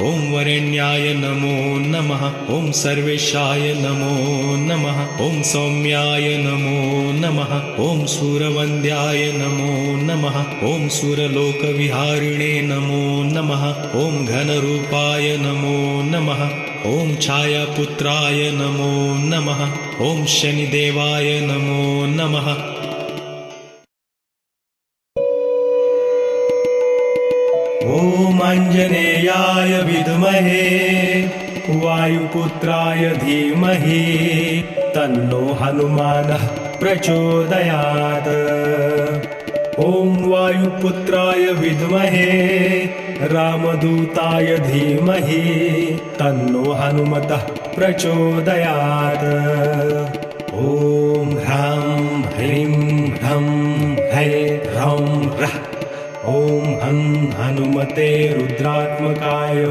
ॐ वरेण्याय नमो नमः। ॐ सर्वेशाय नमो नमः। ॐ सौम्याय नमो नमः। ॐ सूरवन्द्याय नमो नमः। ॐ सूरलोकविहारिणे नमो नमः। ॐ घनरूपाय नमो नमः। ॐ छायापुत्राय नमो नमः। ॐ शनिदेवाय नमो नमः। ॐ आञ्जनेयाय विद्महे वायुपुत्राय धीमहि तन्नो हनुमानः प्रचोदयात्। ॐ वायुपुत्राय विद्महे रामदूताय धीमहि तन्नो हनुमतः प्रचोदयात्। ॐ ह्रां ह्रीं ह्रं है ह्रौं ह्रः। ॐ हं हनुमते रुद्रात्मकाय